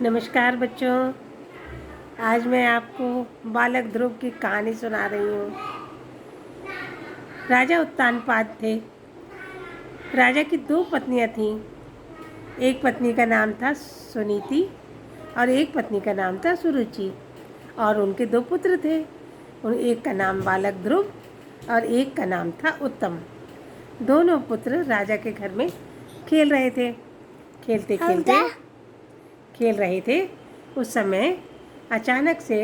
नमस्कार बच्चों। आज मैं आपको बालक ध्रुव की कहानी सुना रही हूँ। राजा उत्तानपाद थे। राजा की दो पत्नियाँ थीं। एक पत्नी का नाम था सुनीति और एक पत्नी का नाम था सुरुचि। और उनके दो पुत्र थे। एक का नाम बालक ध्रुव और एक का नाम था उत्तम। दोनों पुत्र राजा के घर में खेल रहे थे। खेल रहे थे। उस समय अचानक से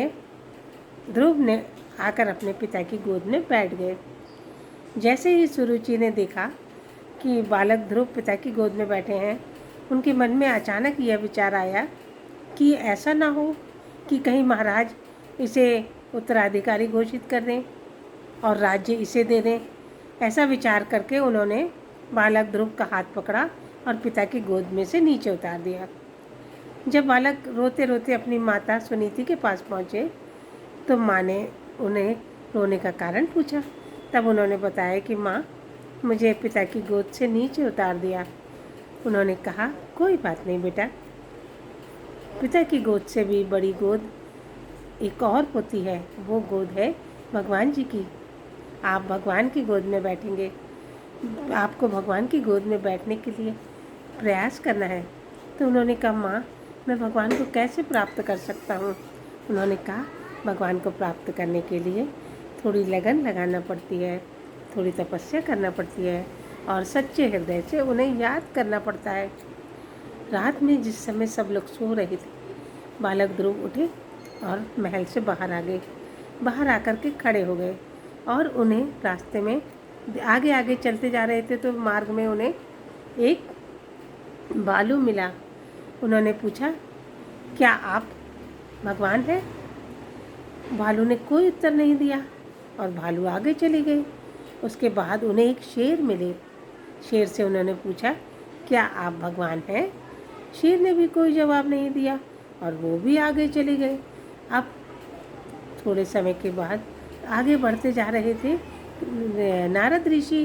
ध्रुव ने आकर अपने पिता की गोद में बैठ गए। जैसे ही सुरुचि ने देखा कि बालक ध्रुव पिता की गोद में बैठे हैं, उनके मन में अचानक यह विचार आया कि ऐसा ना हो कि कहीं महाराज इसे उत्तराधिकारी घोषित कर दें और राज्य इसे दे दें। ऐसा विचार करके उन्होंने बालक ध्रुव का हाथ पकड़ा और पिता की गोद में से नीचे उतार दिया। जब बालक रोते रोते अपनी माता सुनीति के पास पहुँचे तो माँ ने उन्हें रोने का कारण पूछा। तब उन्होंने बताया कि माँ, मुझे पिता की गोद से नीचे उतार दिया। उन्होंने कहा, कोई बात नहीं बेटा, पिता की गोद से भी बड़ी गोद एक और होती है। वो गोद है भगवान जी की। आप भगवान की गोद में बैठेंगे। आपको भगवान की गोद में बैठने के लिए प्रयास करना है। तो उन्होंने कहा, माँ, मैं भगवान को कैसे प्राप्त कर सकता हूँ? उन्होंने कहा, भगवान को प्राप्त करने के लिए थोड़ी लगन लगाना पड़ती है, थोड़ी तपस्या करना पड़ती है और सच्चे हृदय से उन्हें याद करना पड़ता है। रात में जिस समय सब लोग सो रहे थे, बालक ध्रुव उठे और महल से बाहर आ गए। बाहर आकर के खड़े हो गए और उन्हें रास्ते में आगे आगे चलते जा रहे थे तो मार्ग में उन्हें एक भालू मिला। उन्होंने पूछा, क्या आप भगवान हैं? भालू ने कोई उत्तर नहीं दिया और भालू आगे चले गए। उसके बाद उन्हें एक शेर मिले। शेर से उन्होंने पूछा, क्या आप भगवान हैं? शेर ने भी कोई जवाब नहीं दिया और वो भी आगे चले गए। अब थोड़े समय के बाद आगे बढ़ते जा रहे थे। नारद ऋषि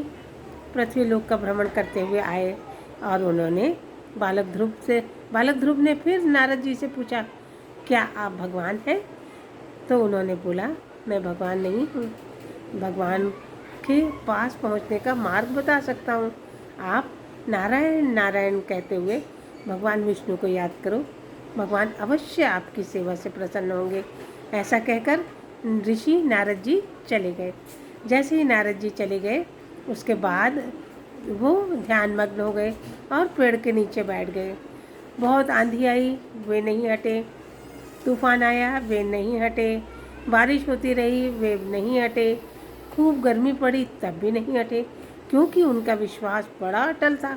पृथ्वी लोक का भ्रमण करते हुए आए और उन्होंने बालक ध्रुव ने फिर नारद जी से पूछा, क्या आप भगवान हैं? तो उन्होंने बोला, मैं भगवान नहीं हूँ। भगवान के पास पहुँचने का मार्ग बता सकता हूँ। आप नारायण नारायण कहते हुए भगवान विष्णु को याद करो। भगवान अवश्य आपकी सेवा से प्रसन्न होंगे। ऐसा कहकर ऋषि नारद जी चले गए। जैसे ही नारद जी चले गए, उसके बाद वो ध्यान मग्न हो गए और पेड़ के नीचे बैठ गए। बहुत आंधी आई, वे नहीं हटे। तूफान आया, वे नहीं हटे। बारिश होती रही, वे नहीं हटे। खूब गर्मी पड़ी, तब भी नहीं हटे, क्योंकि उनका विश्वास बड़ा अटल था।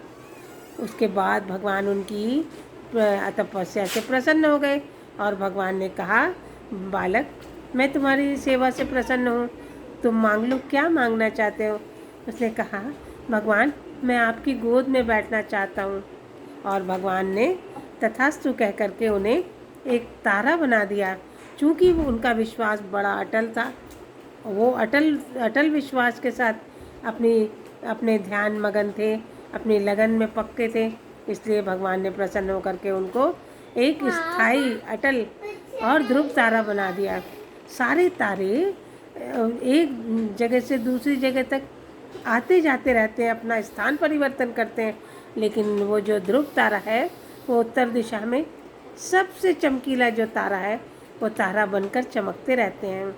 उसके बाद भगवान उनकी तपस्या से प्रसन्न हो गए और भगवान ने कहा, बालक, मैं तुम्हारी सेवा से प्रसन्न हूँ, तुम मांग लो, क्या मांगना चाहते हो? उसने कहा, भगवान, मैं आपकी गोद में बैठना चाहता हूँ। और भगवान ने तथास्तु कह करके उन्हें एक तारा बना दिया। चूँकि उनका विश्वास बड़ा अटल था, वो अटल विश्वास के साथ अपने ध्यान मगन थे, अपनी लगन में पक्के थे, इसलिए भगवान ने प्रसन्न होकर के उनको एक स्थायी अटल और ध्रुव तारा बना दिया। सारे तारे एक जगह से दूसरी जगह तक आते जाते रहते हैं, अपना स्थान परिवर्तन करते हैं, लेकिन वो जो ध्रुव तारा है वो उत्तर दिशा में सबसे चमकीला जो तारा है वो तारा बनकर चमकते रहते हैं।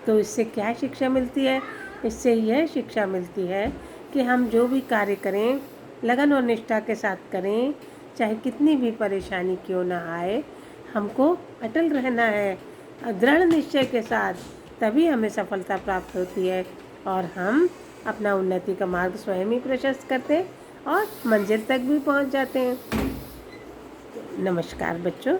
तो इससे क्या शिक्षा मिलती है? इससे यह शिक्षा मिलती है कि हम जो भी कार्य करें लगन और निष्ठा के साथ करें, चाहे कितनी भी परेशानी क्यों ना आए, हमको अटल रहना है दृढ़ निश्चय के साथ, तभी हमें सफलता प्राप्त होती है और हम अपना उन्नति का मार्ग स्वयं ही प्रशस्त करते हैं और मंजिल तक भी पहुंच जाते हैं। नमस्कार बच्चों।